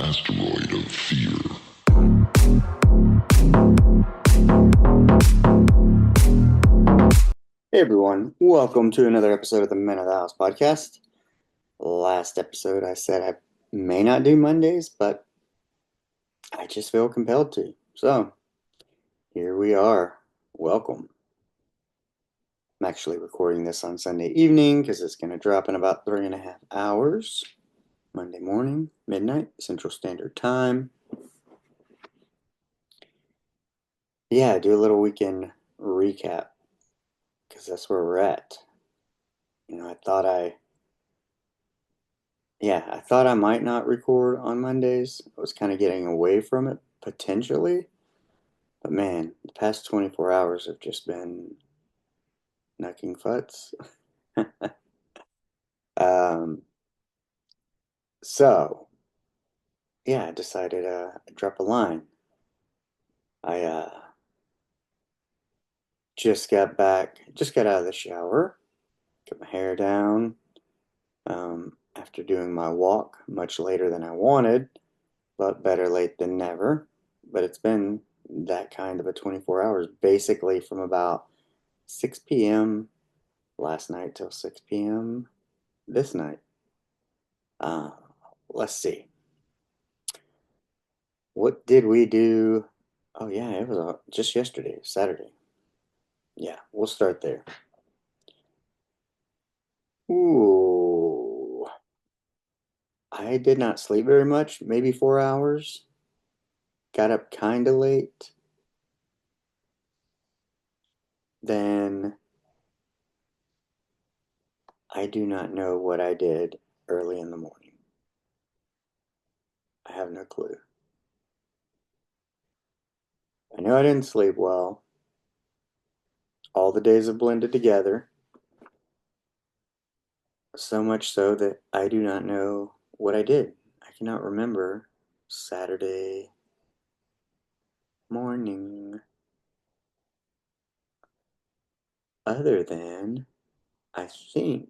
Asteroid of fear. Hey everyone, welcome to another episode of the Men of the House podcast. Last episode I said I may not do Mondays, but I just feel compelled to. So, here we are. Welcome. I'm actually recording this on Sunday evening because it's going to drop in about 3.5 hours. Monday morning, midnight, Central Standard Time. Yeah, do a little weekend recap because that's where we're at. I thought I might not record on Mondays. I was kind of getting away from it potentially. But man, the past 24 hours have just been knucking futs. um, so, yeah, I decided I'd drop a line. I just got out of the shower, got my hair down after doing my walk much later than I wanted, but better late than never. But it's been that kind of a 24 hours, basically from about 6 p.m. last night till 6 p.m. this night. Uh, let's see. What did we do? Oh, yeah, it was just yesterday, Saturday. Yeah, we'll start there. Ooh, I did not sleep very much, maybe 4 hours. Got up kind of late. Then I do not know what I did early in the morning. I have no clue. I know I didn't sleep well. All the days have blended together. So much so that I do not know what I did. I cannot remember Saturday morning other than I think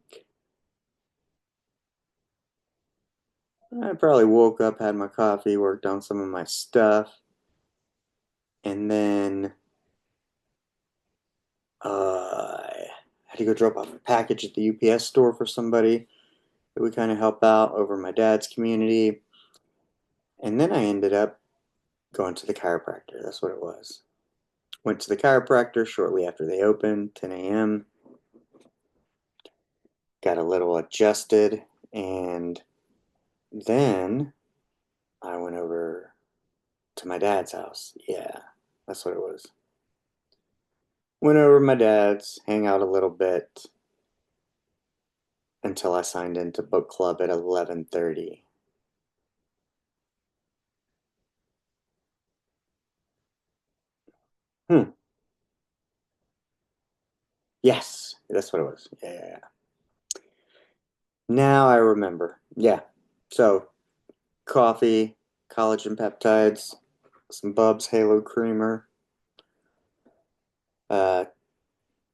I probably woke up, had my coffee, worked on some of my stuff, and then I had to go drop off a package at the UPS store for somebody that we kind of help out over my dad's community. And then I ended up going to the chiropractor. That's what it was. Went to the chiropractor shortly after they opened, 10 a.m. Got a little adjusted, and then I went over to my dad's house. Yeah, that's what it was. Went over to my dad's, hang out a little bit until I signed into book club at 11:30. Hmm. Yes, that's what it was. Yeah. Now I remember. Yeah. So, coffee, collagen peptides, some Bubs Halo Creamer, uh,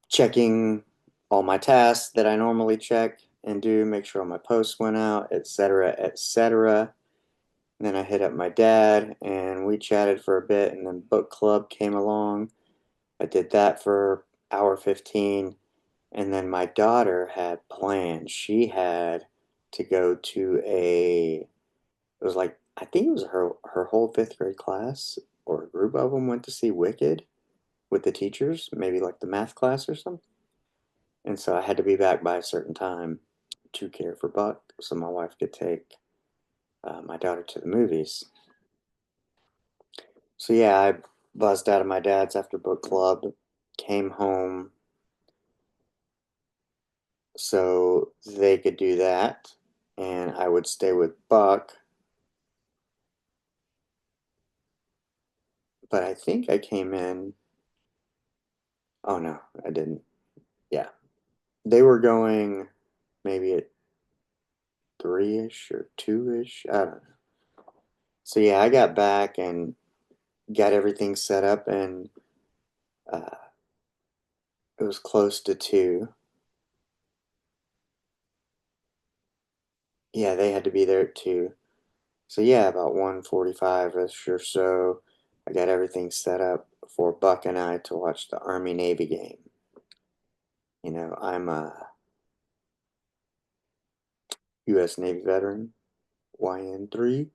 checking all my tasks that I normally check and do, make sure all my posts went out, etc., etc. Then I hit up my dad and we chatted for a bit, and then book club came along. I did that for hour 15, and then my daughter had plans. She had to go to it was like, I think it was her whole fifth grade class or a group of them went to see Wicked with the teachers, maybe like the math class or something. And so I had to be back by a certain time to care for Buck so my wife could take my daughter to the movies. So yeah, I buzzed out of my dad's after book club, came home so they could do that, and I would stay with Buck. But I think I came in. Oh no, I didn't. Yeah, they were going maybe at 3-ish or 2-ish. I don't know. So yeah, I got back and got everything set up, and uh, it was close to 2. yeah, they had to be there too. So yeah, about 1:45ish or so, I got everything set up for Buck and I to watch the Army Navy game. I'm a U.S. Navy veteran, YN3,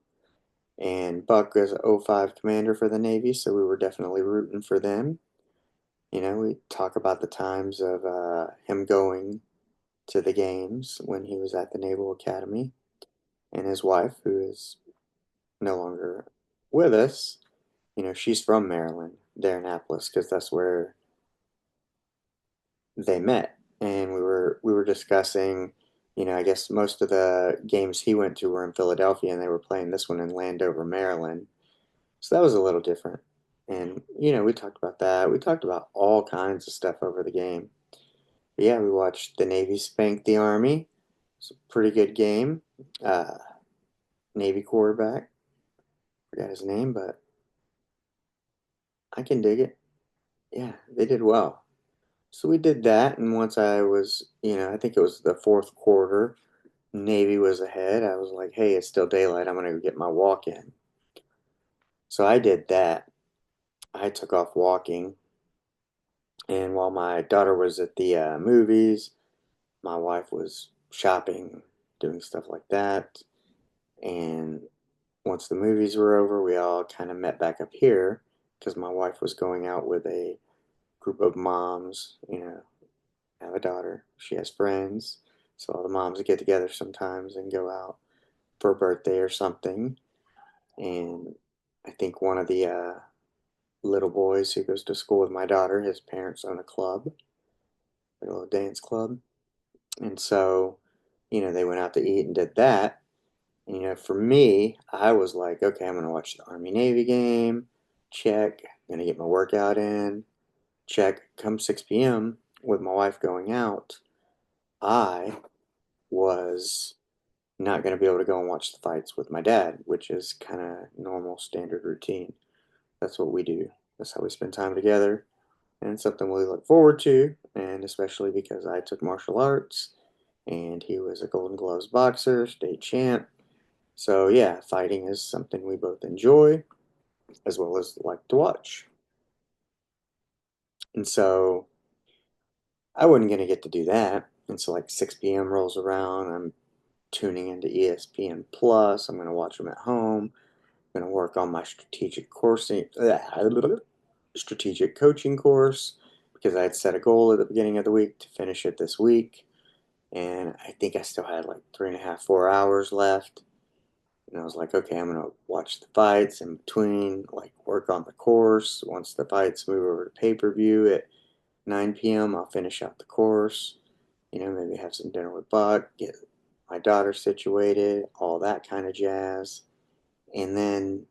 and Buck is a '05 commander for the Navy, so we were definitely rooting for them. We talk about the times of him going to the games when he was at the Naval Academy, and his wife, who is no longer with us, she's from Maryland, there in Annapolis, because that's where they met. And we were discussing, I guess most of the games he went to were in Philadelphia, and they were playing this one in Landover, Maryland. So that was a little different. And we talked about that. We talked about all kinds of stuff over the game. But yeah, we watched the Navy spank the Army. It's a pretty good game. Uh, Navy quarterback, forgot his name, but I can dig it. Yeah, they did well. So we did that, and once I was, I think it was the fourth quarter, Navy was ahead. I was like, hey, it's still daylight. I'm gonna go get my walk in. So I did that. I took off walking, and while my daughter was at the movies, my wife was shopping, doing stuff like that. And once the movies were over, we all kind of met back up here because my wife was going out with a group of moms, have a daughter. She has friends. So all the moms get together sometimes and go out for a birthday or something. And I think one of the little boys who goes to school with my daughter, his parents own a club, like a little dance club. And so, they went out to eat and did that. And, for me, I was like, okay, I'm going to watch the Army Navy game. Check. I'm going to get my workout in. Check. Come 6 p.m. with my wife going out, I was not going to be able to go and watch the fights with my dad, which is kind of normal standard routine. That's what we do. That's how we spend time together. And it's something we look forward to, and especially because I took martial arts and he was a Golden Gloves boxer, state champ. So, yeah, fighting is something we both enjoy as well as like to watch. And so I wasn't going to get to do that. And so, like 6 p.m. rolls around, I'm tuning into ESPN Plus. I'm going to watch them at home. I'm going to work on my strategic coaching course because I had set a goal at the beginning of the week to finish it this week. And I think I still had like 3.5, 4 hours left. And I was like, okay, I'm going to watch the fights in between, like work on the course. Once the fights move over to pay-per-view at 9 p.m., I'll finish out the course. Maybe have some dinner with Buck, get my daughter situated, all that kind of jazz. And then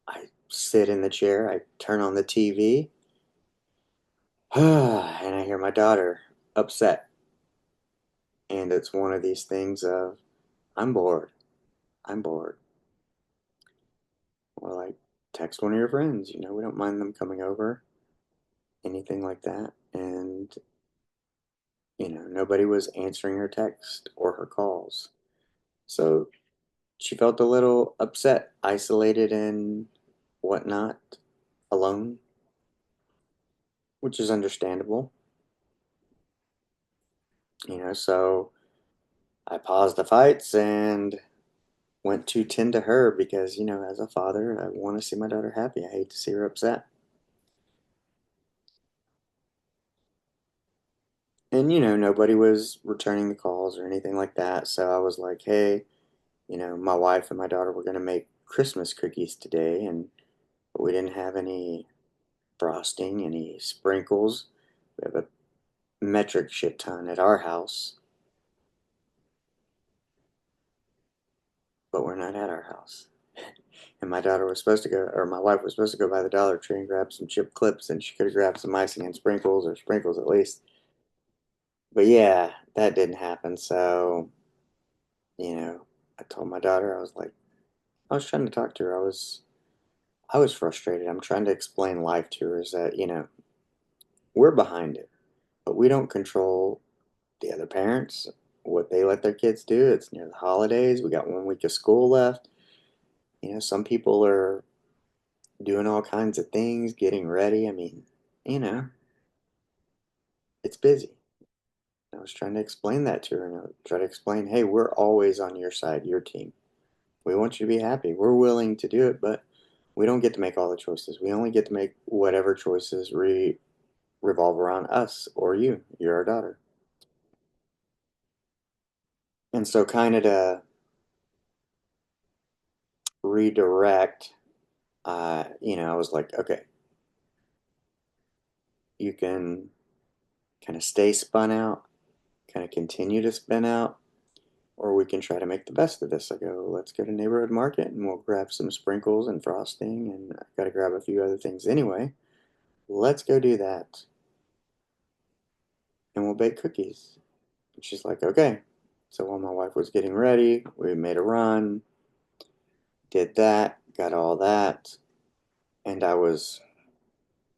I sit in the chair, I turn on the TV, and I hear my daughter upset. And it's one of these things of, I'm bored. I'm bored. Or like, text one of your friends. We don't mind them coming over, anything like that. And, nobody was answering her text or her calls. So she felt a little upset, isolated, and whatnot, alone, which is understandable. So I paused the fights and went to tend to her because, as a father, I want to see my daughter happy. I hate to see her upset. And, nobody was returning the calls or anything like that. So I was like, hey, my wife and my daughter were going to make Christmas cookies today, and we didn't have any frosting, any sprinkles. We have a metric shit ton at our house, but we're not at our house. And my daughter was supposed to go, or my wife was supposed to go by the Dollar Tree and grab some chip clips, and she could have grabbed some icing and sprinkles, or sprinkles at least. But yeah, that didn't happen. So, you know, I told my daughter, I was like, I was trying to talk to her. I was frustrated. I'm trying to explain life to her is that, we're behind it, but we don't control the other parents. what they let their kids do. It's near the holidays. We got 1 week of school left. Some people are doing all kinds of things, getting ready. I mean, you know, it's busy. I was trying to explain that to her, and I try to explain, hey, we're always on your side, your team. We want you to be happy. We're willing to do it, but we don't get to make all the choices. We only get to make whatever choices revolve around us or you. You're our daughter. And so, kind of to redirect, I was like, okay, you can kind of stay spun out, kind of continue to spin out, or we can try to make the best of this. I go, let's go to neighborhood market and we'll grab some sprinkles and frosting, and I got to grab a few other things anyway. Let's go do that, and we'll bake cookies. And she's like, okay. So while my wife was getting ready, we made a run, did that, got all that, and I was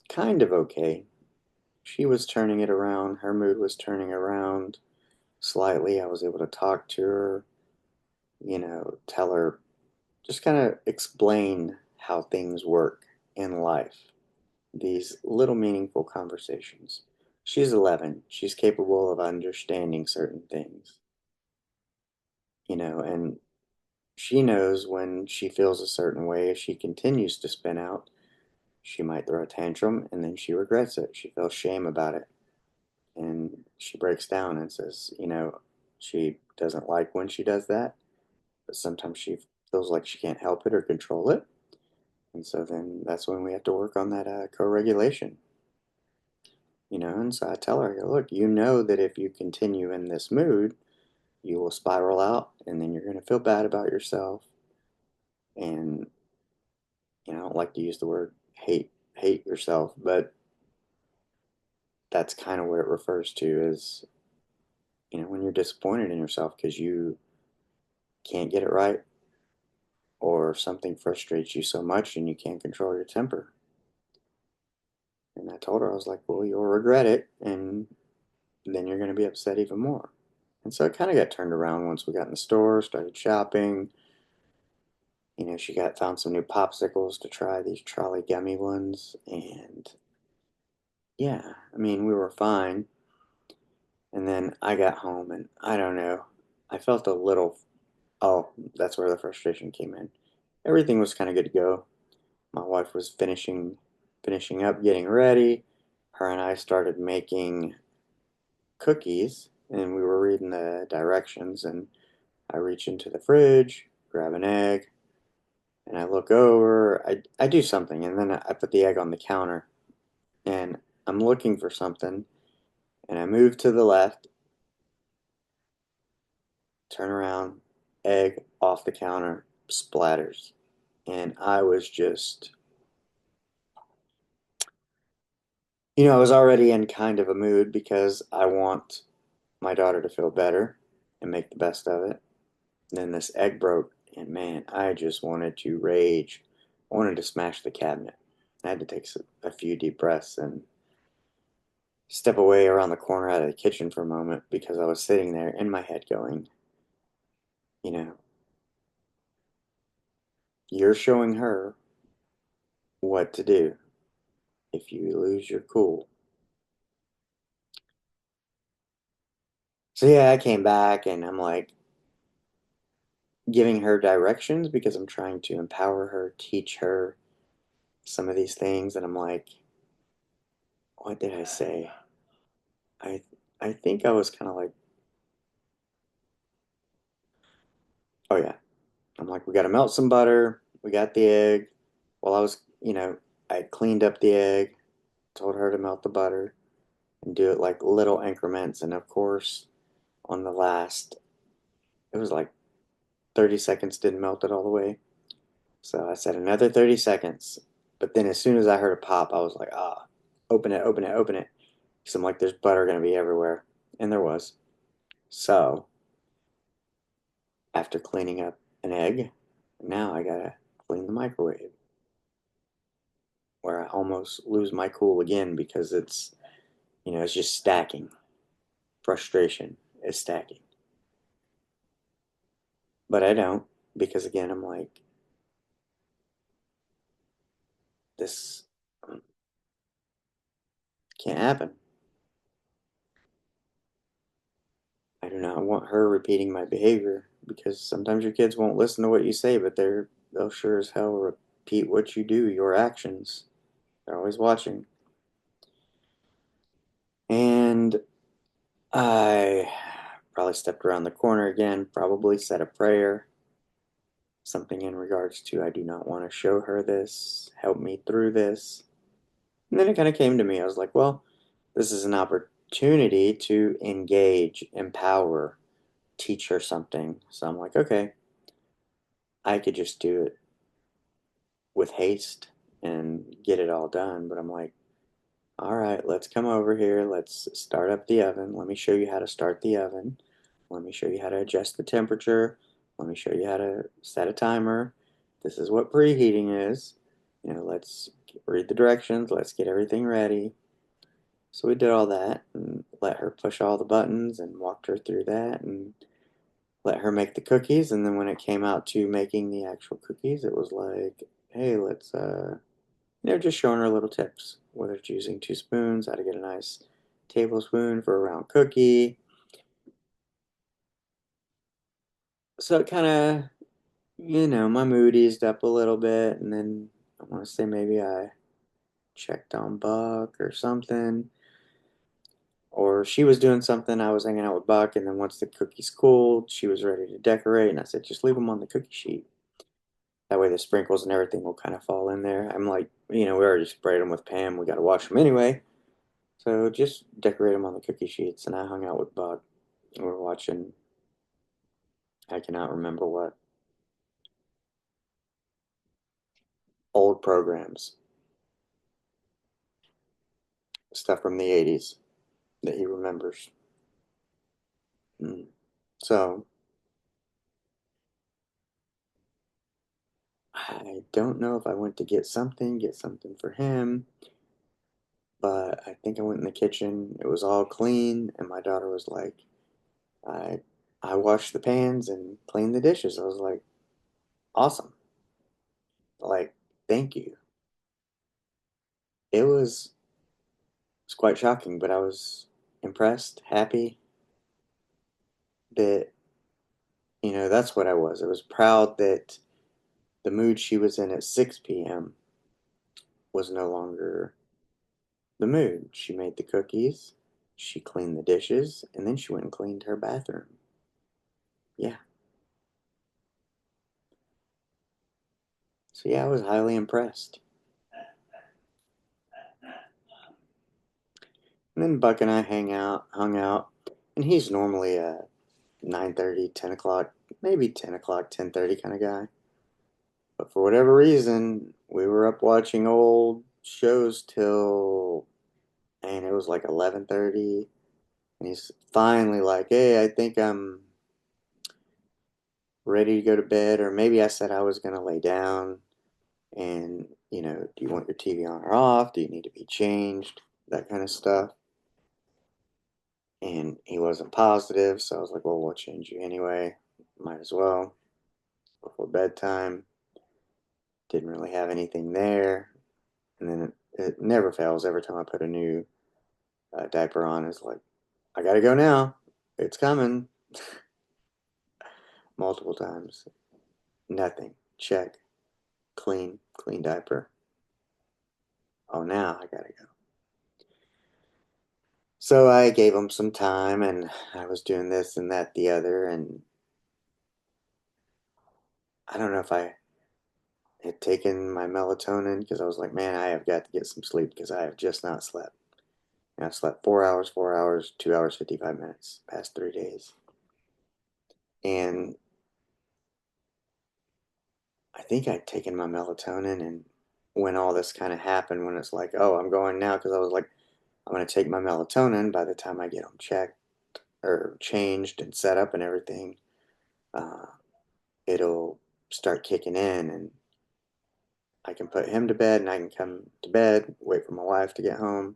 kind of okay. She was turning it around, her mood was turning around slightly. I was able to talk to her, tell her, just kind of explain how things work in life. These little meaningful conversations. She's 11. She's capable of understanding certain things, and she knows when she feels a certain way. If she continues to spin out, she might throw a tantrum and then she regrets it. She feels shame about it. And she breaks down and says, she doesn't like when she does that, but sometimes she feels like she can't help it or control it. And so then that's when we have to work on that co-regulation. And so I tell her, look, you know that if you continue in this mood, you will spiral out and then you're going to feel bad about yourself. And, I don't like to use the word hate yourself, but that's kind of what it refers to is, when you're disappointed in yourself because you can't get it right or something frustrates you so much and you can't control your temper. And I told her, I was like, well, you'll regret it and then you're going to be upset even more. And so it kind of got turned around once we got in the store, started shopping. She found some new popsicles to try, these trolley gummy ones. And yeah, I mean, we were fine. And then I got home and I don't know, I felt a little, oh, that's where the frustration came in. Everything was kind of good to go. My wife was finishing up, getting ready. Her and I started making cookies and we were reading the directions, and I reach into the fridge, grab an egg, and I look over. I do something, and then I put the egg on the counter, and I'm looking for something, and I move to the left, turn around, egg off the counter, splatters. And I was just, I was already in kind of a mood because I want my daughter to feel better and make the best of it. And then this egg broke, and man, I just wanted to rage. I wanted to smash the cabinet. I had to take a few deep breaths and step away around the corner out of the kitchen for a moment because I was sitting there in my head going, you know, you're showing her what to do if you lose your cool. So yeah, I came back and I'm like giving her directions because I'm trying to empower her, teach her some of these things. And I'm like, what did I say? I I think I was kind of like, oh yeah. I'm like, we got to melt some butter. We got the egg. Well, I cleaned up the egg, told her to melt the butter and do it like little increments. And of course, on the last, it was like 30 seconds, didn't melt it all the way. So I said another 30 seconds. But then as soon as I heard a pop, I was like, ah, open it, open it, open it. Because I'm like, there's butter going to be everywhere. And there was. So after cleaning up an egg, now I got to clean the microwave, where I almost lose my cool again because it's just stacking. Frustration is stacking. But I don't, because again, I'm like, this can't happen. I do not want her repeating my behavior because sometimes your kids won't listen to what you say, but they'll sure as hell repeat what you do, your actions. They're always watching. And I probably stepped around the corner again, probably said a prayer, something in regards to I do not want to show her this, help me through this. And then it kind of came to me. I was like, well, this is an opportunity to engage, empower, teach her something. So I'm like, okay, I could just do it with haste and get it all done. But I'm like, all right, let's come over here. Let's start up the oven. Let me show you how to start the oven. Let me show you how to adjust the temperature. Let me show you how to set a timer. This is what preheating is. Let's read the directions. Let's get everything ready. So we did all that and let her push all the buttons and walked her through that and let her make the cookies. And then when it came out to making the actual cookies, it was like, hey, let's just showing her little tips, whether it's using 2 spoons, how to get a nice tablespoon for a round cookie. So it kind of, my mood eased up a little bit, and then I want to say maybe I checked on Buck or something, or she was doing something. I was hanging out with Buck, and then once the cookies cooled, she was ready to decorate, and I said, just leave them on the cookie sheet. That way the sprinkles and everything will kind of fall in there. I'm like, we already sprayed them with Pam. We got to wash them anyway. So just decorate them on the cookie sheets. And I hung out with Buck. We were watching, I cannot remember what, old programs, stuff from the 80s that he remembers. Mm. So I don't know if I went to get something for him, but I think I went in the kitchen. It was all clean, and my daughter was like, I, I washed the pans and cleaned the dishes. I was like, awesome. Like, thank you. It was quite shocking, but I was impressed, happy that, that's what I was. I was proud that the mood she was in at 6 p.m. was no longer the mood. She made the cookies, she cleaned the dishes, and then she went and cleaned her bathroom. Yeah. So, yeah, I was highly impressed. And then Buck and I hung out, and he's normally a 9:30, 10 o'clock, maybe 10 o'clock, 10:30 kind of guy. But for whatever reason, we were up watching old shows till, and it was like 11:30, and he's finally like, "Hey, I think I'm ready to go to bed," or maybe I said I was gonna lay down, and do you want your TV on or off? Do you need to be changed? That kind of stuff. And he wasn't positive, so I was like, "Well, we'll change you anyway. Might as well before bedtime." Didn't really have anything there, and then it never fails. Every time I put a new diaper on, it's like, I gotta go now. It's coming. Multiple times. Nothing. Check. Clean. Clean diaper. Oh, now I gotta go. So I gave him some time and I was doing this and that, the other. And I don't know if I had taken my melatonin because I was like, man, I have got to get some sleep because I have just not slept. And I've slept 4 hours, 4 hours, 2 hours, 55 minutes, past 3 days. And I think I'd taken my melatonin, and when all this kind of happened, when it's like, oh, I'm going now, because I was like, I'm going to take my melatonin by the time I get him checked or changed and set up and everything, uh, it'll start kicking in, and I can put him to bed and I can come to bed, wait for my wife to get home.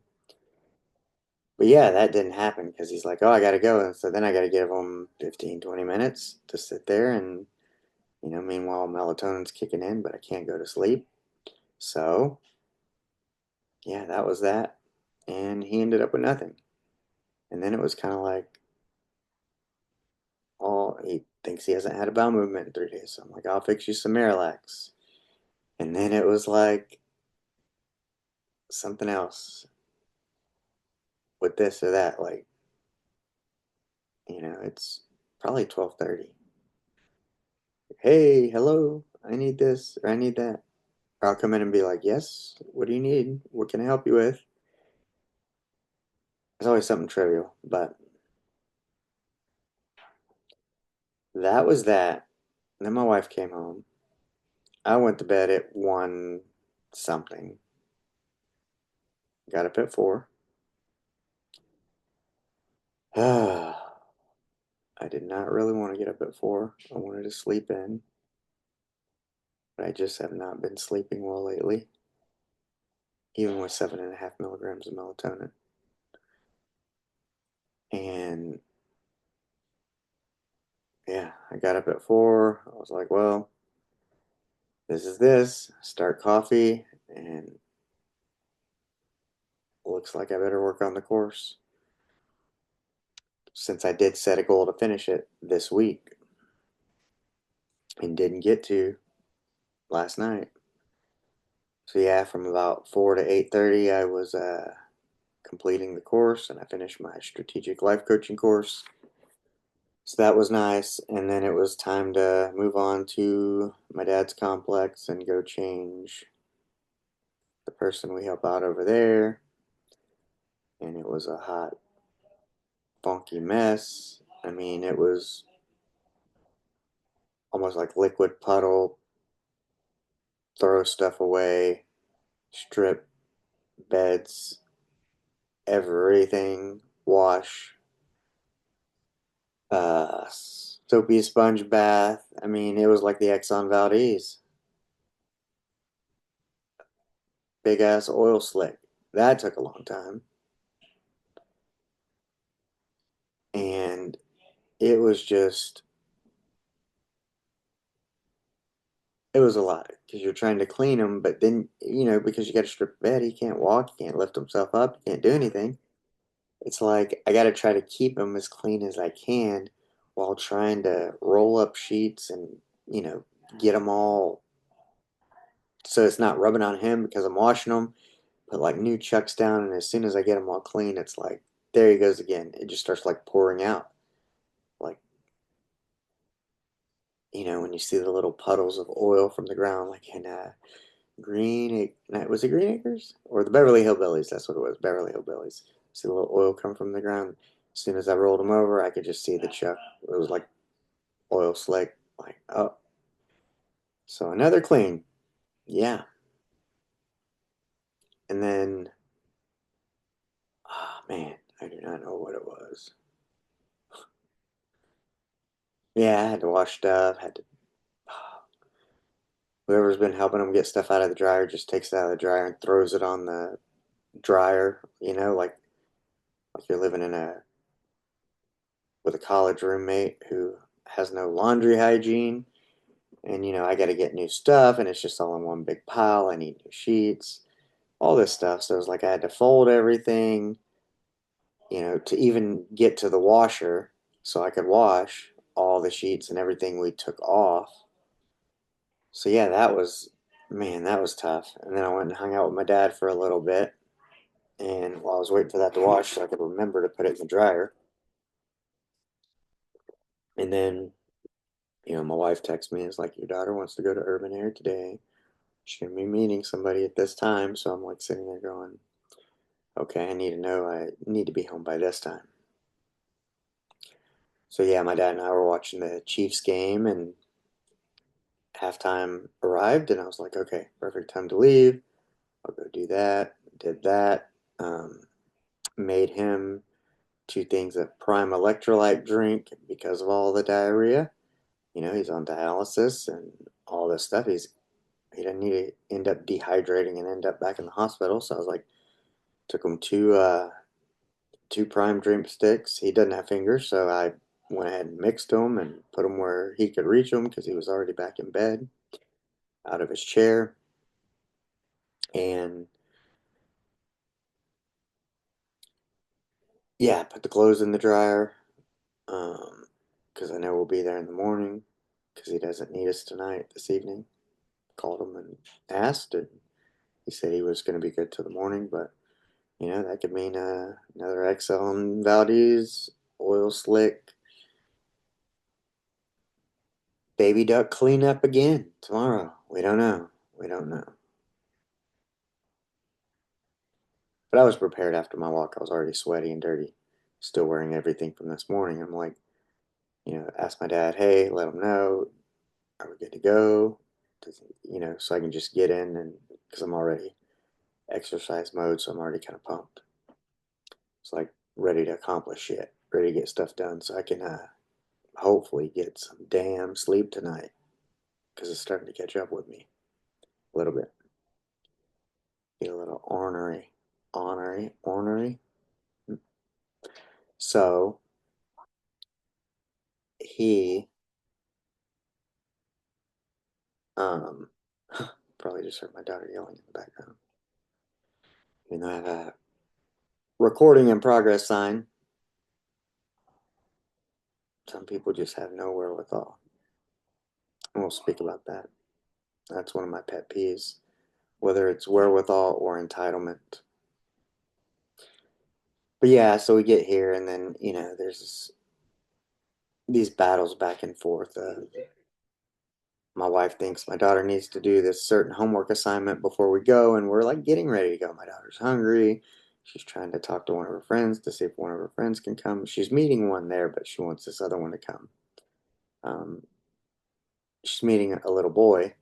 But yeah, that didn't happen because he's like, oh, I got to go. And so then I got to give him 15, 20 minutes to sit there and Meanwhile, melatonin's kicking in, but I can't go to sleep. So, yeah, that was that. And he ended up with nothing. And then it was kind of like, oh, he thinks he hasn't had a bowel movement in 3 days. So I'm like, I'll fix you some Marilax. And then it was like something else with this or that. Like, it's probably 12:30. Hey, hello, I need this or I need that. Or I'll come in and be like, yes, what do you need? What can I help you with? It's always something trivial, but that was that. And then my wife came home. I went to bed at 1 something. Got up at 4. I did not really want to get up at 4. I wanted to sleep in, but I just have not been sleeping well lately, even with 7.5 milligrams of melatonin. And yeah, I got up at 4. I was like, well, this is this. Start coffee, and looks like I better work on the course since I did set a goal to finish it this week and didn't get to last night. So yeah, from about 4 to 8:30, I was completing the course, and I finished my strategic life coaching course. So that was nice, and then it was time to move on to my dad's complex and go change the person we help out over there. And it was a hot, funky mess. I mean, it was almost like liquid puddle, throw stuff away, strip beds, everything, wash, soapy sponge bath. I mean, it was like the Exxon Valdez, big ass oil slick. That took a long time. And it was just, it was a lot because you're trying to clean him, but then, because you got to strip the bed, he can't walk, he can't lift himself up, he can't do anything. It's like I got to try to keep him as clean as I can while trying to roll up sheets and, you know, get them all so it's not rubbing on him because I'm washing them. Put like new chucks down, and as soon as I get them all clean, it's like, there he goes again. It just starts like pouring out. Like, when you see the little puddles of oil from the ground, like in was it Green Acres? Or the Beverly Hillbillies? That's what it was, Beverly Hillbillies. See the little oil come from the ground. As soon as I rolled them over, I could just see the chuck. It was like oil slick. Like, oh. So another clean. Yeah. And then, oh man, I do not know what it was. Yeah, I had to wash stuff, had to whoever's been helping them get stuff out of the dryer just takes it out of the dryer and throws it on the dryer, like you're living in a with a college roommate who has no laundry hygiene. And I got to get new stuff, and it's just all in one big pile. I need new sheets, all this stuff. So it's like I had to fold everything, to even get to the washer so I could wash all the sheets and everything we took off. So yeah, man, that was tough. And then I went and hung out with my dad for a little bit. And while I was waiting for that to wash, so I could remember to put it in the dryer. And then, my wife texts me and is like, your daughter wants to go to Urban Air today. She's going to be meeting somebody at this time. So I'm like sitting there going, okay, I need to know I need to be home by this time. So yeah, my dad and I were watching the Chiefs game, and halftime arrived, and I was like, okay, perfect time to leave. I'll go do that. Did that. Um, Made him 2 things of prime electrolyte drink because of all the diarrhea. He's on dialysis and all this stuff. He didn't need to end up dehydrating and end up back in the hospital. So I was like, took him two prime drink sticks. He doesn't have fingers, so I went ahead and mixed them and put them where he could reach them because he was already back in bed, out of his chair. And yeah, put the clothes in the dryer because I know we'll be there in the morning because he doesn't need us tonight, this evening. Called him and asked, and he said he was going to be good till the morning, but that could mean another XL in Valdez, oil slick, baby duck cleanup again tomorrow. We don't know. We don't know. But I was prepared after my walk. I was already sweaty and dirty, still wearing everything from this morning. I'm like, ask my dad, hey, let him know, are we good to go? So I can just get in and because I'm already exercise mode, so I'm already kind of pumped. It's like ready to accomplish shit, ready to get stuff done, so I can hopefully get some damn sleep tonight because it's starting to catch up with me a little bit. Get a little ornery. So he um probably just heard my daughter yelling in the background. Even though I have a recording in progress sign. Some people just have no wherewithal. And we'll speak about that. That's one of my pet peeves, whether it's wherewithal or entitlement. But yeah, so we get here, and then, there's these battles back and forth. My wife thinks my daughter needs to do this certain homework assignment before we go, and we're like getting ready to go. My daughter's hungry. She's trying to talk to one of her friends to see if one of her friends can come. She's meeting one there, but she wants this other one to come. Um, she's meeting a little boy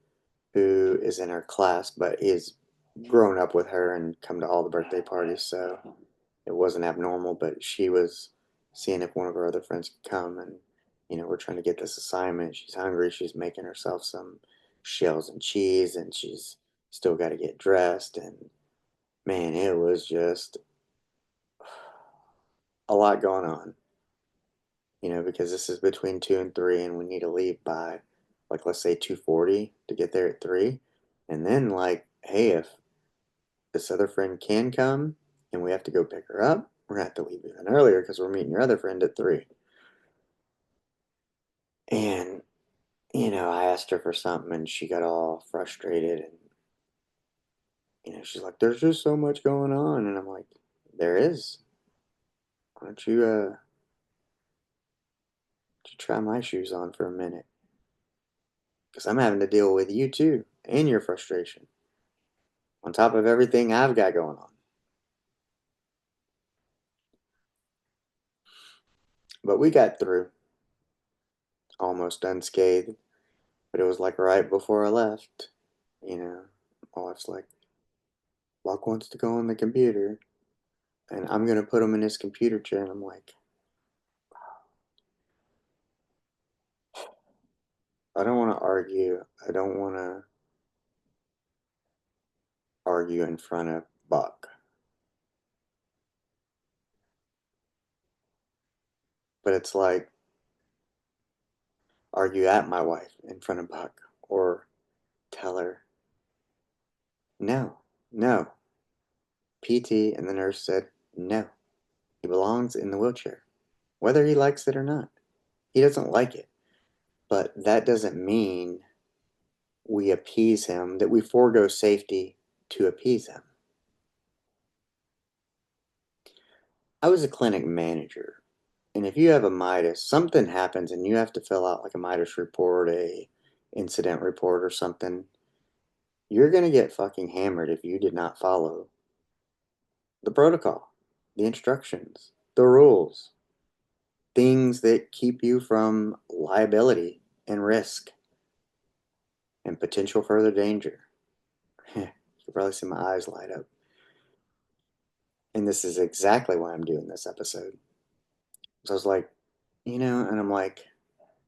who is in her class, but he's grown up with her and come to all the birthday parties, so it wasn't abnormal. But she was seeing if one of her other friends could come, and we're trying to get this assignment. She's hungry. She's making herself some shells and cheese, and she's still got to get dressed. And man, it was just a lot going on, because this is between 2 and 3, and we need to leave by, like, let's say 2:40 to get there at 3. And then, like, hey, if this other friend can come and we have to go pick her up, we're gonna have to leave even earlier because we're meeting your other friend at 3. And I asked her for something and she got all frustrated, and she's like, "There's just so much going on," and I'm like, "There is. Why don't you try my shoes on for a minute? Because I'm having to deal with you too and your frustration on top of everything I've got going on." But we got through almost unscathed. But it was like right before I left, my wife's like, Locke wants to go on the computer, and I'm gonna put him in his computer chair. And I'm like, I don't want to argue. I don't want to argue in front of Buck. But it's like, argue at my wife in front of Buck, or tell her, no, no. PT and the nurse said, no, he belongs in the wheelchair, whether he likes it or not. He doesn't like it. But that doesn't mean we appease him, that we forego safety to appease him. I was a clinic manager, and if you have a Midas, something happens and you have to fill out like a Midas report, a incident report or something, you're going to get fucking hammered if you did not follow the protocol, the instructions, the rules, things that keep you from liability and risk and potential further danger. You can probably see my eyes light up. And this is exactly why I'm doing this episode. So I was like, and I'm like,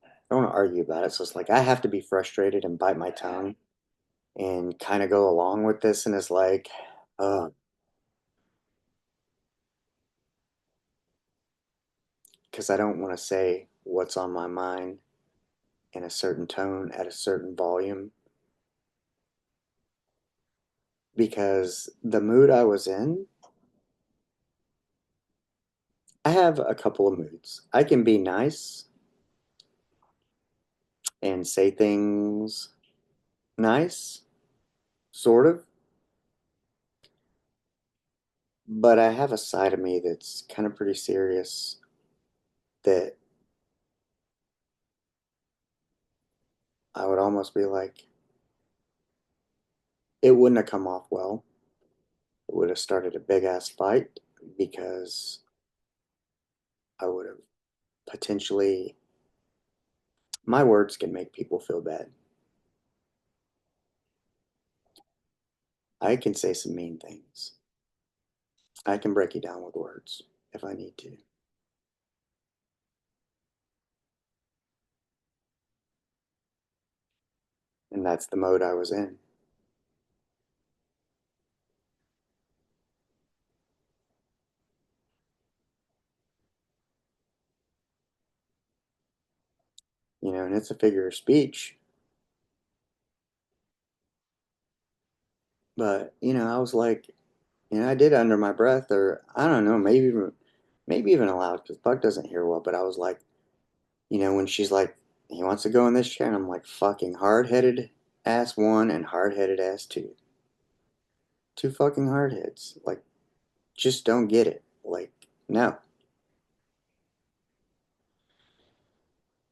I don't want to argue about it. So it's like, I have to be frustrated and bite my tongue and kind of go along with this. And it's like, uh, because I don't want to say what's on my mind in a certain tone at a certain volume, because the mood I was in, I have a couple of moods. I can be nice and say things nice, sort of, but I have a side of me that's kind of pretty serious that I would almost be like, it wouldn't have come off well. It would have started a big ass fight because I would have potentially, my words can make people feel bad. I can say some mean things. I can break you down with words if I need to. And that's the mode I was in. And it's a figure of speech. But, I was like, I did under my breath, or I don't know, maybe even aloud, because Buck doesn't hear well. But I was like, when she's like, he wants to go in this chair, and I'm like, fucking hard headed ass one and hard headed ass two. Two fucking hard heads. Like, just don't get it. Like, no.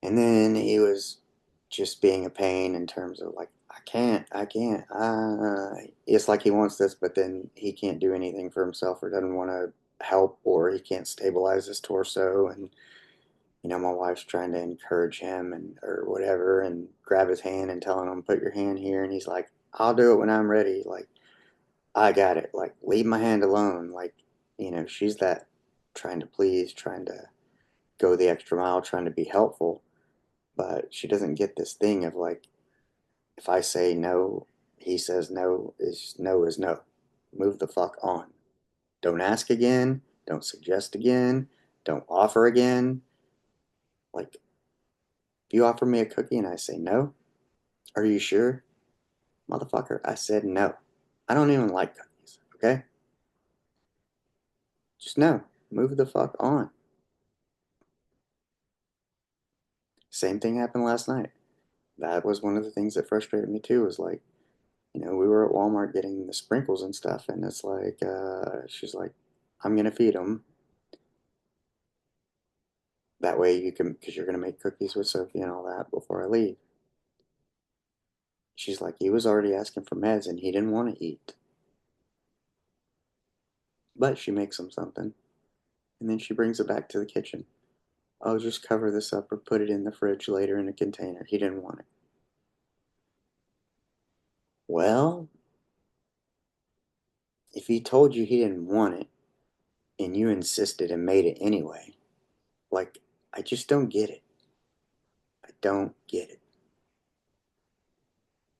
And then he was just being a pain in terms of like, I can't. It's like he wants this, but then he can't do anything for himself or doesn't want to help, or he can't stabilize his torso. And, my wife's trying to encourage him and or whatever and grab his hand and telling him, put your hand here. And he's like, I'll do it when I'm ready. Like, I got it. Like, leave my hand alone. Like, she's that trying to please, trying to go the extra mile, trying to be helpful. But she doesn't get this thing of like, if I say no, he says no is no is no. Move the fuck on. Don't ask again. Don't suggest again. Don't offer again. Like, if you offer me a cookie and I say no, are you sure? Motherfucker, I said no. I don't even like cookies, okay? Just no. Move the fuck on. Same thing happened last night. That was one of the things that frustrated me too, was like, we were at Walmart getting the sprinkles and stuff, and it's like, she's like, I'm gonna feed them. That way you can, because you're gonna make cookies with Sophie and all that before I leave. She's like, he was already asking for meds and he didn't want to eat. But she makes him something, and then she brings it back to the kitchen. I'll just cover this up or put it in the fridge later in a container. He didn't want it. Well, if he told you he didn't want it and you insisted and made it anyway, like, I just don't get it. I don't get it.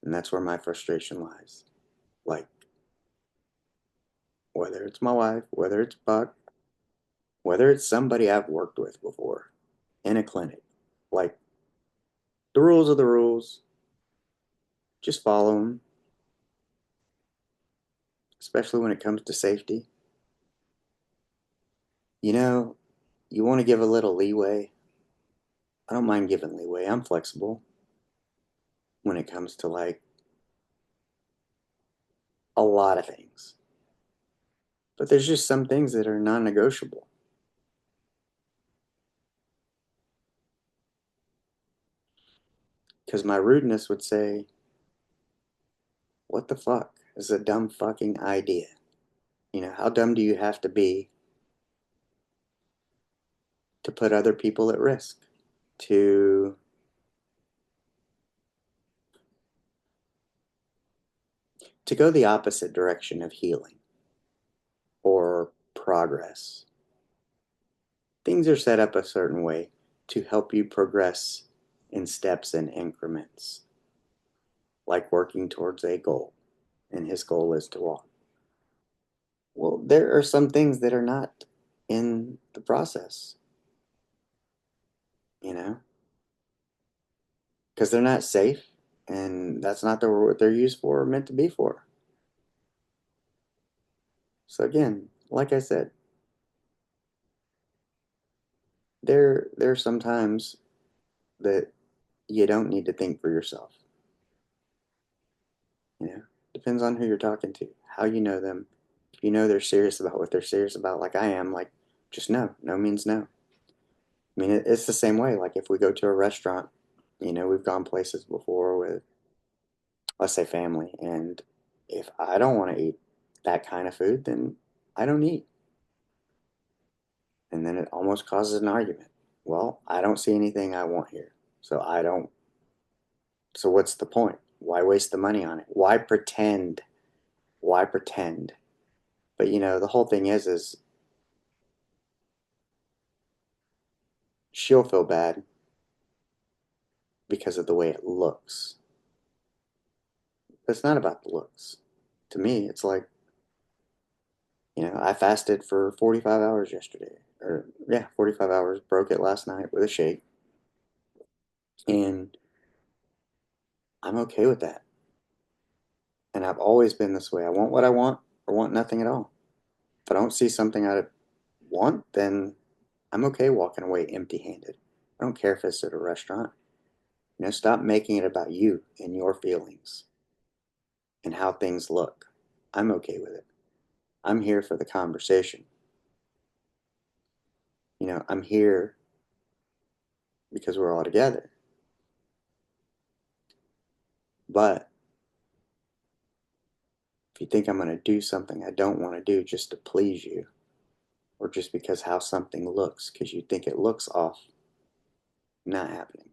And that's where my frustration lies. Like, whether it's my wife, whether it's Buck, whether it's somebody I've worked with before in a clinic, like, the rules are the rules. Just follow them, especially when it comes to safety. You know, you want to give a little leeway. I don't mind giving leeway. I'm flexible when it comes to like a lot of things. But there's just some things that are non negotiable. Because my rudeness would say, what the fuck is a dumb fucking idea? How dumb do you have to be to put other people at risk? To go the opposite direction of healing or progress. Things are set up a certain way to help you progress in steps and increments, like working towards a goal. And his goal is to walk. Well, there are some things that are not in the process. you know, because they're not safe, and that's not what they're used for or meant to be for. So again, like I said, there are some times that you don't need to think for yourself. You know, depends on who you're talking to, how you know them. If you know they're serious about what they're serious about, like I am, like just no. No means no. I mean, it's the same way. Like if we go to a restaurant, we've gone places before with, let's say, family, and if I don't want to eat that kind of food, then I don't eat. And then it almost causes an argument. Well, I don't see anything I want here. So I don't. So what's the point? Why waste the money on it? Why pretend? Why pretend? But the whole thing is she'll feel bad because of the way it looks. But it's not about the looks. To me, it's like, I fasted for 45 hours yesterday. Or, yeah, 45 hours. Broke it last night with a shake. And I'm okay with that. And I've always been this way. I want what I want or want nothing at all. If I don't see something I want, then I'm okay walking away empty handed. I don't care if it's at a restaurant. Stop making it about you and your feelings and how things look. I'm okay with it. I'm here for the conversation. I'm here because we're all together. But if you think I'm going to do something I don't want to do just to please you, or just because how something looks, because you think it looks off, not happening.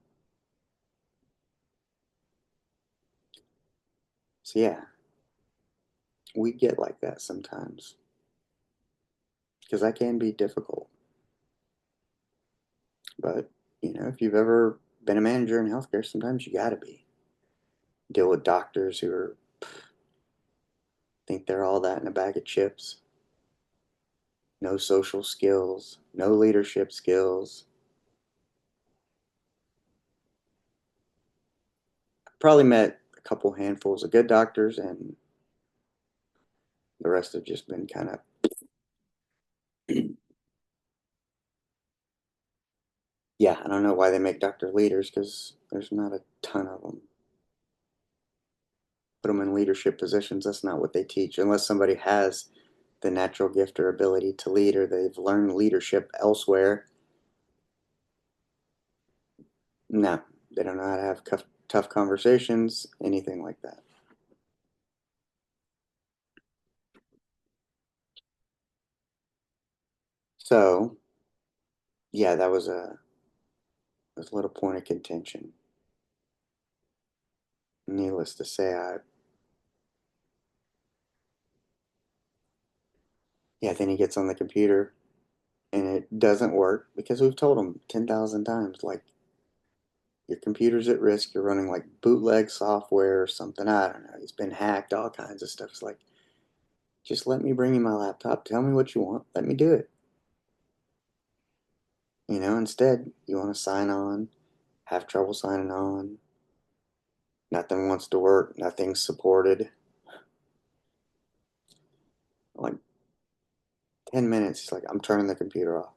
So, yeah, we get like that sometimes because that can be difficult. But, if you've ever been a manager in healthcare, sometimes you got to be. Deal with doctors who think they're all that in a bag of chips. No social skills, no leadership skills. Probably met a couple handfuls of good doctors, and the rest have just been kind of, yeah, I don't know why they make doctor leaders because there's not a ton of them. Put them in leadership positions, that's not what they teach, unless somebody has the natural gift or ability to lead or they've learned leadership elsewhere. No, they don't know how to have tough conversations, anything like that. So, yeah, that was a little point of contention. Needless to say, yeah, then he gets on the computer and it doesn't work because we've told him 10,000 times, like, your computer's at risk. You're running like bootleg software or something. I don't know. He's been hacked, all kinds of stuff. It's like, just let me bring you my laptop. Tell me what you want. Let me do it. Instead, you want to sign on, have trouble signing on. Nothing wants to work. Nothing's supported. Like 10 minutes, he's like, I'm turning the computer off.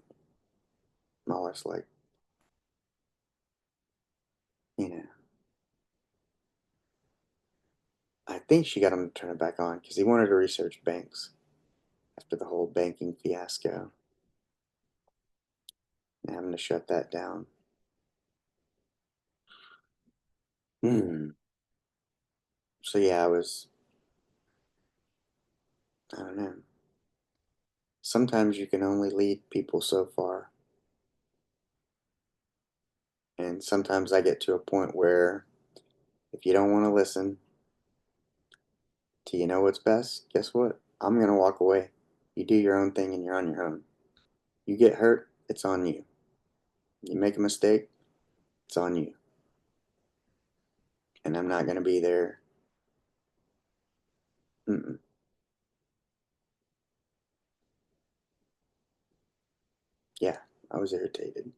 My wife's like, you know, I think she got him to turn it back on because he wanted to research banks after the whole banking fiasco. And having to shut that down. So yeah, I don't know. Sometimes you can only lead people so far. And sometimes I get to a point where if you don't want to listen to what's best, guess what? I'm going to walk away. You do your own thing and you're on your own. You get hurt, it's on you. You make a mistake, it's on you. And I'm not going to be there. Mm-mm. Yeah, I was irritated.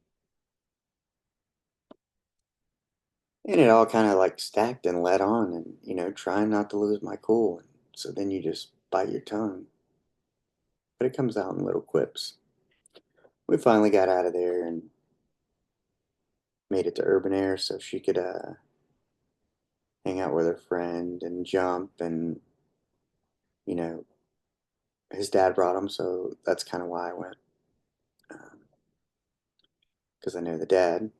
And it all kind of like stacked and led on, and trying not to lose my cool. And so then you just bite your tongue, but it comes out in little quips. We finally got out of there and made it to urban air so she could hang out with her friend and jump. And you know his dad brought him, so that's kind of why I went, because I knew the dad.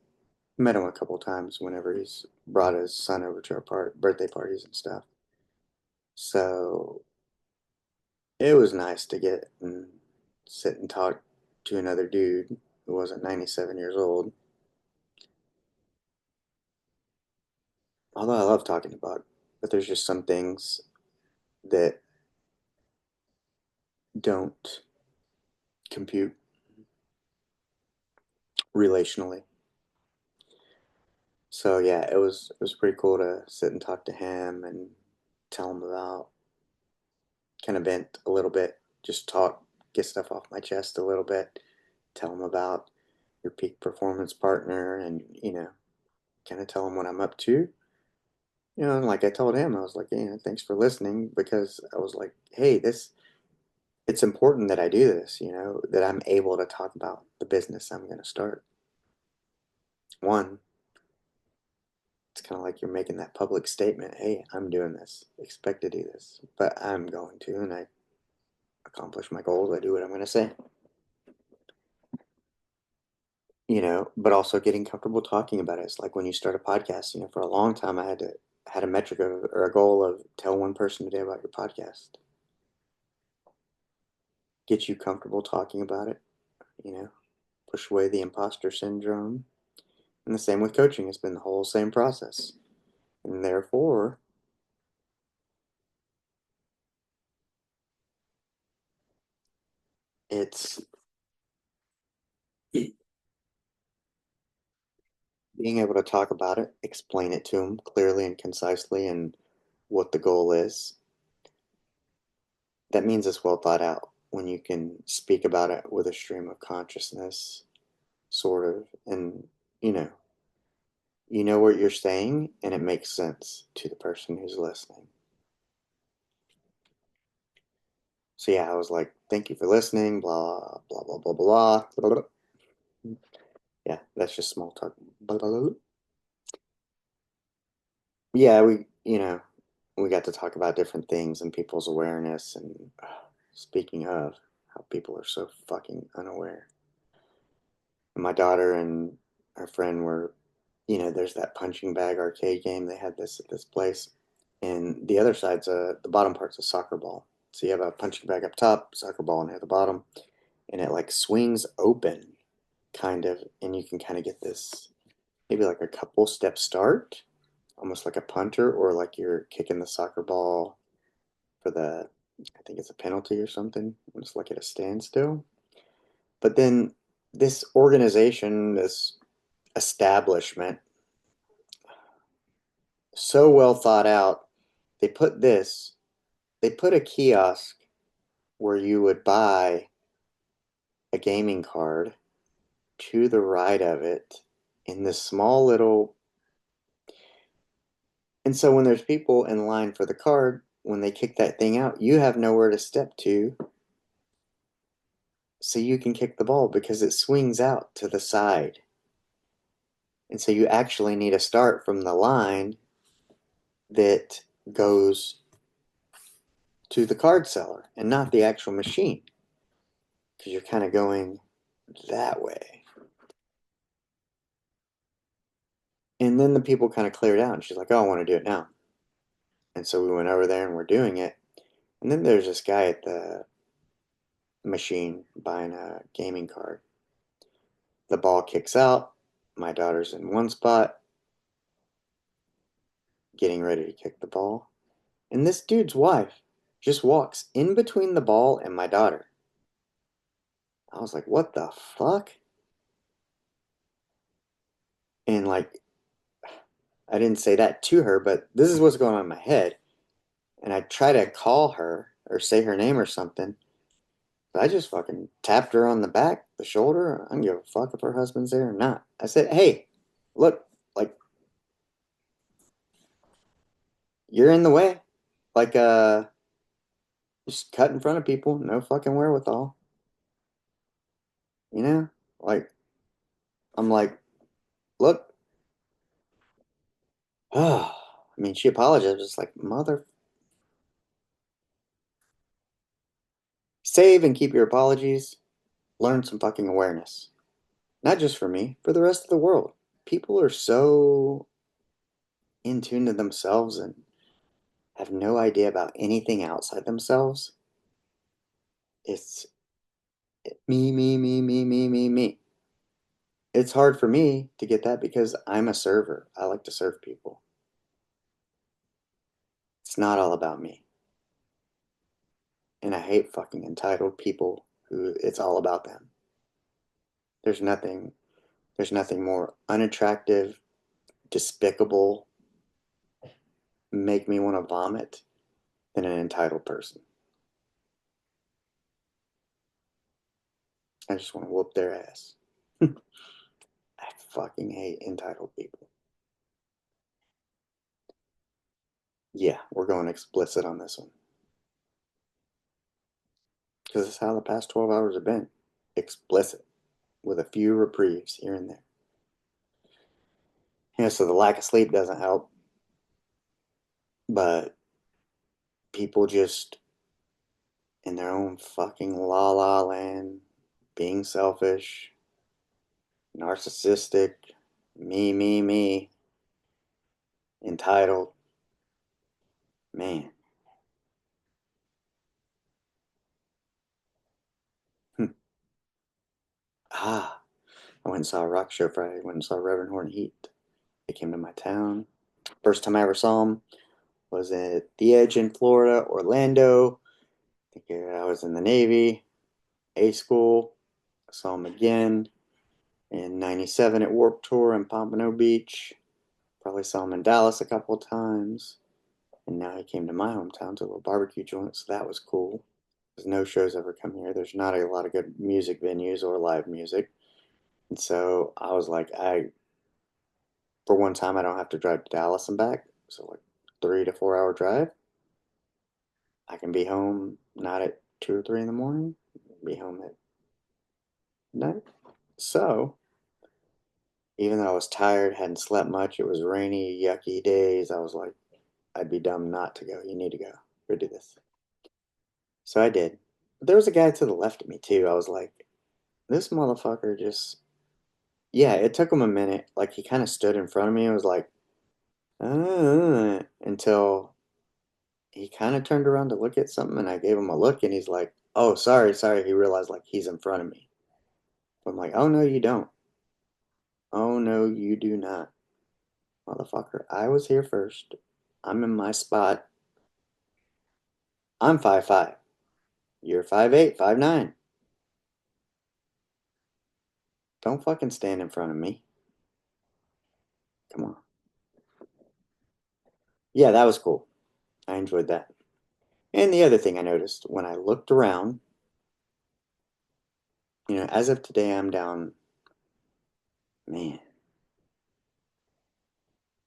Met him a couple times whenever he's brought his son over to our birthday parties and stuff. So it was nice to get and sit and talk to another dude who wasn't 97 years old. Although I love talking about, but there's just some things that don't compute relationally. So yeah, it was pretty cool to sit and talk to him and tell him about, kind of vent a little bit, just talk, get stuff off my chest a little bit, tell him about your peak performance partner, and kind of tell him what I'm up to. And like I told him, I was like, thanks for listening, because I was like, hey, it's important that I do this, that I'm able to talk about the business I'm going to start. One, it's kind of like you're making that public statement, hey, I'm doing this, expect to do this, but I'm going to, and I accomplish my goals, I do what I'm going to say. But also getting comfortable talking about it. It's like when you start a podcast, for a long time I had a metric or a goal of tell one person today about your podcast. Get you comfortable talking about it, you know, push away the imposter syndrome. And the same with coaching. It's been the whole same process. And therefore, it's being able to talk about it, explain it to them clearly and concisely, and what the goal is. That means it's well thought out when you can speak about it with a stream of consciousness, sort of, and you know, you know what you're saying, and it makes sense to the person who's listening. So yeah, I was like, thank you for listening, blah blah blah blah blah blah. Blah. Yeah, that's just small talk. Blah, blah, blah. Yeah, we got to talk about different things and people's awareness, and speaking of how people are so fucking unaware. My daughter and her friend were, there's that punching bag arcade game they had this at this place, and the other side's the bottom part's a soccer ball. So you have a punching bag up top, soccer ball near the bottom, and it like swings open, kind of, and you can kind of get this maybe like a couple step start, almost like a punter, or like you're kicking the soccer ball for I think it's a penalty or something. It's like at a standstill. But then this organization, this establishment, so well thought out, they put this, they put a kiosk where you would buy a gaming card to the right of it in this small little. And so when there's people in line for the card, when they kick that thing out, you have nowhere to step to so you can kick the ball because it swings out to the side. And so you actually need to start from the line that goes to the card seller and not the actual machine, because you're kind of going that way. And then the people kind of cleared out, and she's like, oh, I want to do it now. And so we went over there and we're doing it. And then there's this guy at the machine buying a gaming card. The ball kicks out. My daughter's in one spot, getting ready to kick the ball. And this dude's wife just walks in between the ball and my daughter. I was like, what the fuck? And like, I didn't say that to her, but this is what's going on in my head. And I try to call her or say her name or something. But I just fucking tapped her on the back, the shoulder. I don't give a fuck if her husband's there or not. I said, hey, look, like, you're in the way. Like, just cut in front of people, no fucking wherewithal. You know? Like, I'm like, look, oh, I mean, she apologized, just like, mother, save and keep your apologies, learn some fucking awareness. Not just for me, for the rest of the world. People are so in tune to themselves and have no idea about anything outside themselves. It's me. It's hard for me to get that because I'm a server. I like to serve people. It's not all about me. And I hate fucking entitled people who it's all about them. There's nothing there's nothing more unattractive, despicable, make me want to vomit than an entitled person. I just want to whoop their ass. I fucking hate entitled people. Yeah, we're going explicit on this one. Because it's how the past 12 hours have been. Explicit. With a few reprieves here and there. Yeah, so the lack of sleep doesn't help. But people just in their own fucking la la land, being selfish, narcissistic, me, entitled. Man. Hmm. Ah, I went and saw a rock show Friday. I went and saw Reverend Horn Heat. They came to my town. First time I ever saw them was at the Edge in Florida, Orlando. I think I was in the Navy, A school. I saw them again in '97 at Warp Tour in Pompano Beach. Probably saw him in Dallas a couple of times. And now he came to my hometown to a little barbecue joint, so that was cool. There's no shows ever come here. There's not a lot of good music venues or live music. And so I was like, for one time, I don't have to drive to Dallas and back. So, like, 3 to 4 hour drive. I can be home not at 2 or 3 in the morning, be home at night. So, even though I was tired, hadn't slept much, it was rainy, yucky days, I was like, I'd be dumb not to go. You need to go. Go do this. So I did. But there was a guy to the left of me, too. I was like, this motherfucker just. Yeah, it took him a minute. Like, he kind of stood in front of me and was like, until he kind of turned around to look at something, and I gave him a look, and he's like, oh, sorry. He realized, like, he's in front of me. I'm like, oh, no, you don't. Oh, no, you do not. Motherfucker, I was here first. I'm in my spot. I'm 5'5". You're 5'8", 5'9". Don't fucking stand in front of me. Come on. Yeah, that was cool. I enjoyed that. And the other thing I noticed when I looked around, as of today, I'm down, man.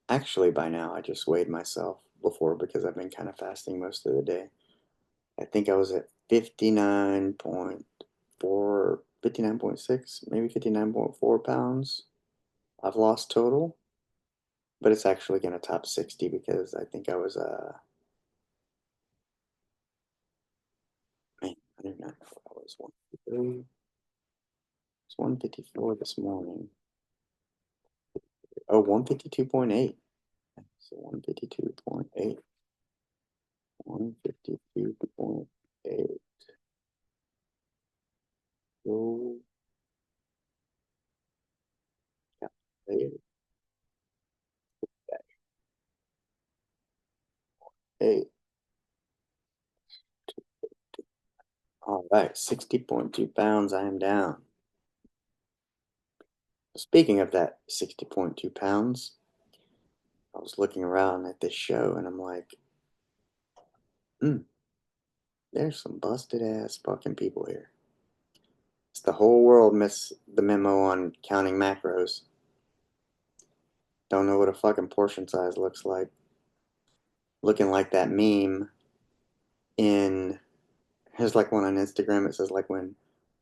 Actually, by now, I just weighed myself before because I've been kind of fasting most of the day. I think I was at 59.4, 59.6, maybe 59.4 pounds I've lost total. But it's actually going to top 60 because I think I was, man, I do not know if I was 153. It's 154 this morning. Oh, 152.8. So 152.8. 152.8. Go calculator. Hey, all right, 60.2 pounds. I am down. Speaking of that 60.2 pounds, I was looking around at this show and I'm like, hmm, there's some busted ass fucking people here. It's the whole world missed the memo on counting macros. Don't know what a fucking portion size looks like. looking like that meme in, there's like one on Instagram. It says like when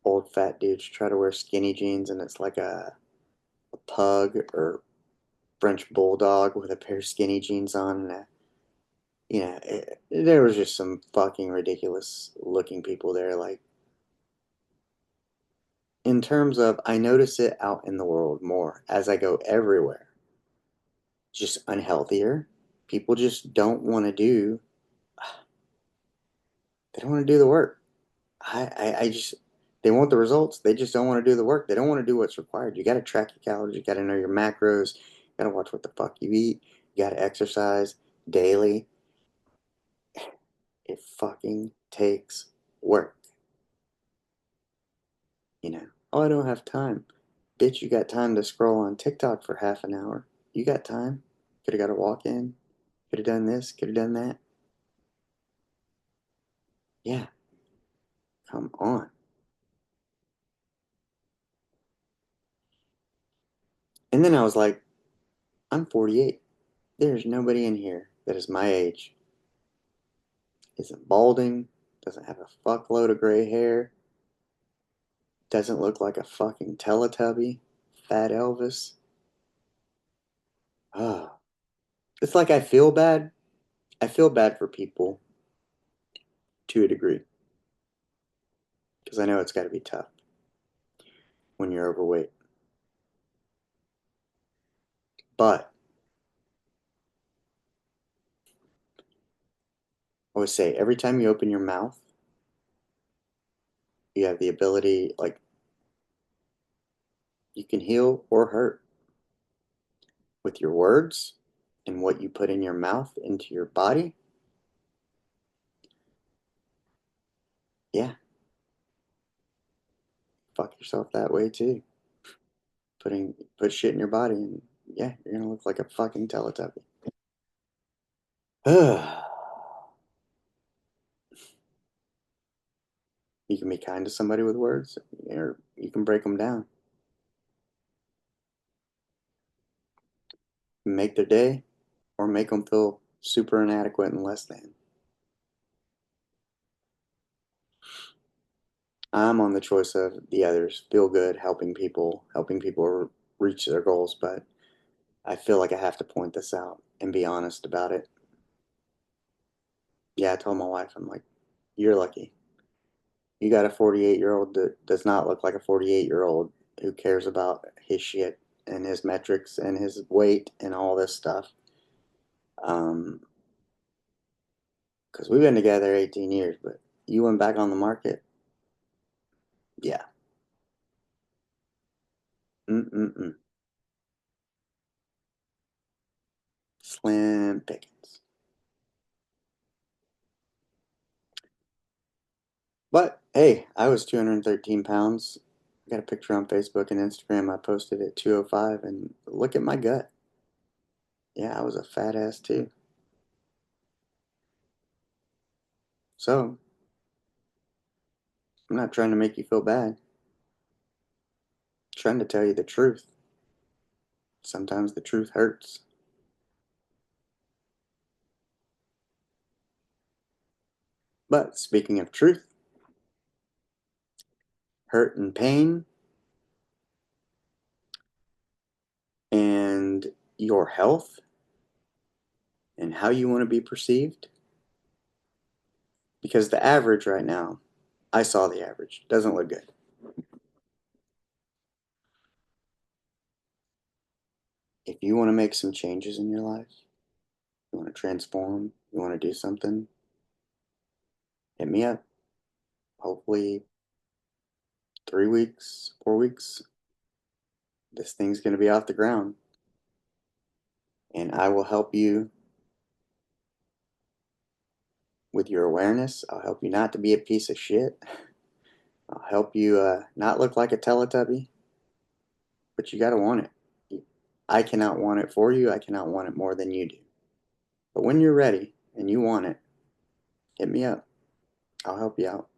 old fat dudes try to wear skinny jeans and it's like a pug or French bulldog with a pair of skinny jeans on and there was just some fucking ridiculous looking people there. Like, in terms of, I notice it out in the world more as I go everywhere. Just unhealthier. People just don't want to do, they don't want to do the work. I just, they want the results. They just don't want to do the work. They don't want to do what's required. You got to track your calories. You got to know your macros. You got to watch what the fuck you eat. You got to exercise daily. It fucking takes work. Oh, I don't have time. Bitch, you got time to scroll on TikTok for half an hour. You got time. Could have got a walk in. Could have done this. Could have done that. Yeah, come on. And then I was like, I'm 48. There's nobody in here that is my age, isn't balding, doesn't have a fuckload of gray hair, doesn't look like a fucking Teletubby, fat Elvis. Oh, it's like I feel bad. I feel bad for people to a degree because I know it's got to be tough when you're overweight. But I would say every time you open your mouth, you have the ability, like, you can heal or hurt with your words and what you put in your mouth into your body. Yeah, fuck yourself that way too. Put shit in your body and yeah, you're gonna look like a fucking Teletubby. You can be kind to somebody with words, or you can break them down. Make their day, or make them feel super inadequate and less than. I'm on the choice of the others. Feel good, helping people reach their goals, but I feel like I have to point this out and be honest about it. Yeah, I told my wife, I'm like, you're lucky. You got a 48-year-old that does not look like a 48-year-old who cares about his shit and his metrics and his weight and all this stuff. Um, because we've been together 18 years, but you went back on the market. Yeah. Mm-mm-mm. Slim pickings. But hey, I was 213 pounds. I got a picture on Facebook and Instagram. I posted at 205, and look at my gut. Yeah, I was a fat ass too. So, I'm not trying to make you feel bad. I'm trying to tell you the truth. Sometimes the truth hurts. But speaking of truth, hurt and pain, and your health, and how you want to be perceived, because the average right now, I saw the average, doesn't look good. If you want to make some changes in your life, you want to transform, you want to do something, hit me up. Hopefully, 3 weeks, 4 weeks, this thing's going to be off the ground. And I will help you with your awareness. I'll help you not to be a piece of shit. I'll help you not look like a Teletubby, but you got to want it. I cannot want it for you. I cannot want it more than you do. But when you're ready and you want it, hit me up. I'll help you out.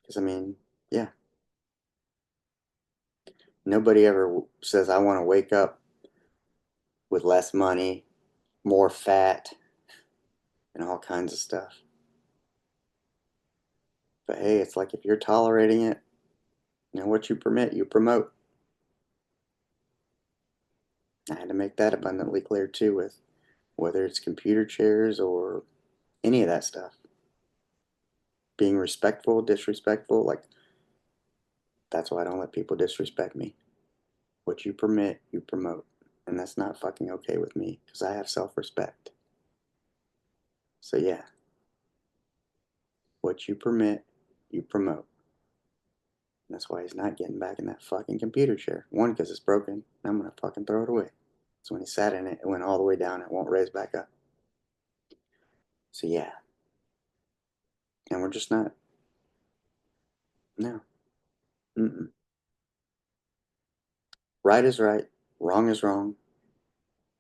Because, I mean, yeah, Nobody ever says, I want to wake up with less money, more fat, and all kinds of stuff. But hey, it's like if you're tolerating it, what you permit, you promote. I had to make that abundantly clear too, with whether it's computer chairs or any of that stuff. Being respectful, disrespectful, like that's why I don't let people disrespect me. What you permit, you promote. And that's not fucking okay with me because I have self respect. So, yeah, what you permit, you promote. And that's why he's not getting back in that fucking computer chair. One, because it's broken. And I'm going to fucking throw it away. So, when he sat in it, it went all the way down. It won't raise back up. So, yeah. And we're just not. No. Mm-mm. Right is right. Wrong is wrong.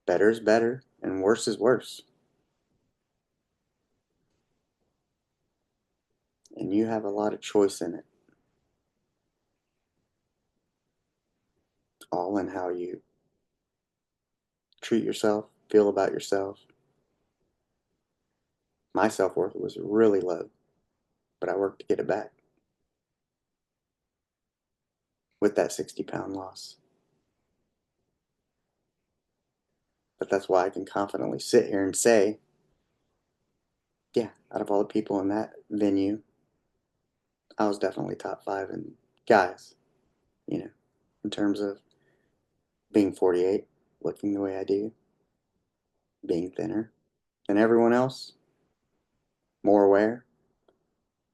Better is better. And worse is worse. And you have a lot of choice in it. All in how you treat yourself, feel about yourself. My self worth was really low, but I worked to get it back with that 60-pound loss. But that's why I can confidently sit here and say, yeah, out of all the people in that venue, I was definitely top five in guys, you know, in terms of being 48, looking the way I do, being thinner than everyone else, more aware,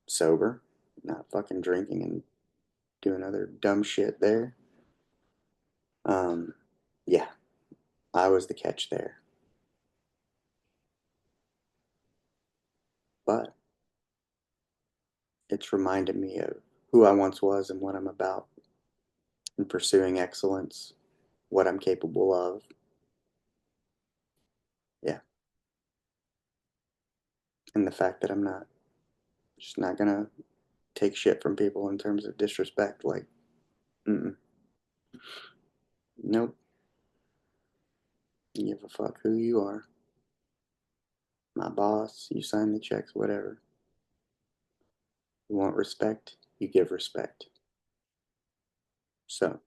sober, not fucking drinking and doing other dumb shit there. Um, yeah, I was the catch there. But it's reminded me of who I once was and what I'm about and pursuing excellence, what I'm capable of. Yeah. And the fact that I'm not just not gonna take shit from people in terms of disrespect. Like, mm-mm. Nope. You give a fuck who you are. My boss, you sign the checks, whatever. You want respect, you give respect. So,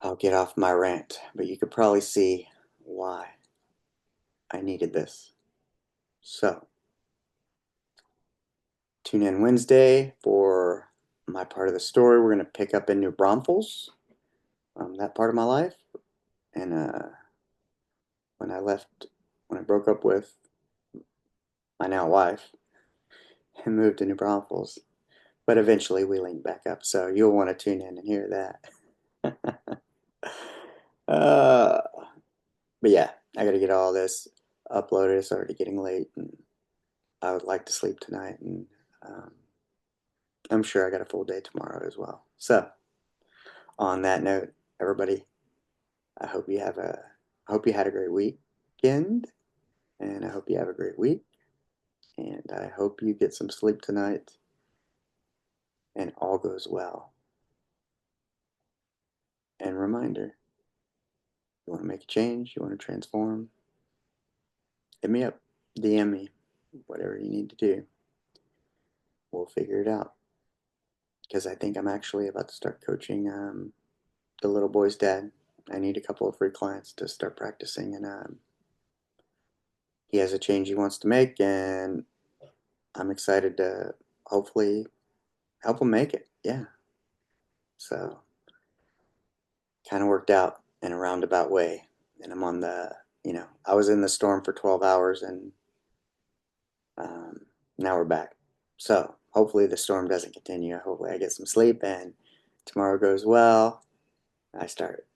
I'll get off my rant, but you could probably see why I needed this. So, tune in Wednesday for my part of the story. We're going to pick up in New Braunfels, that part of my life. And when I left, when I broke up with my now wife and moved to New Braunfels, but eventually we linked back up. So you'll want to tune in and hear that. uh, but yeah, I got to get all this uploaded. It's already getting late, and I would like to sleep tonight. And um, I'm sure I got a full day tomorrow as well. So on that note, everybody, I hope you have a I hope you had a great weekend, and I hope you have a great week, and I hope you get some sleep tonight, and all goes well. And reminder, you want to make a change, you want to transform, hit me up, DM me, whatever you need to do. We'll figure it out. Because I think I'm actually about to start coaching the little boy's dad. I need a couple of free clients to start practicing, and he has a change he wants to make, and I'm excited to hopefully help him make it. Yeah. So kind of worked out in a roundabout way. And I'm on I was in the storm for 12 hours, and um, now we're back. So hopefully the storm doesn't continue. Hopefully I get some sleep and tomorrow goes well. I start,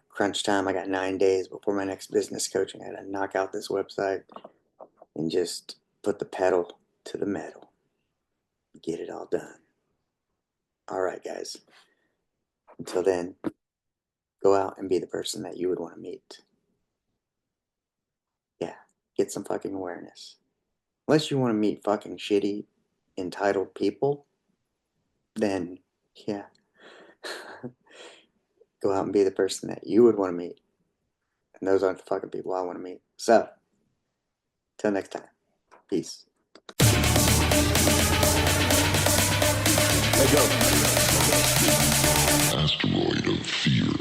crunch time. I got 9 days before my next business coaching. I got to knock out this website and just put the pedal to the metal, get it all done. All right, guys. Until then, go out and be the person that you would want to meet. Yeah, get some fucking awareness. Unless you want to meet fucking shitty, entitled people, then Yeah. Go out and be the person that you would want to meet. And those aren't the fucking people I want to meet. So, till next time. Peace. Asteroid of fear.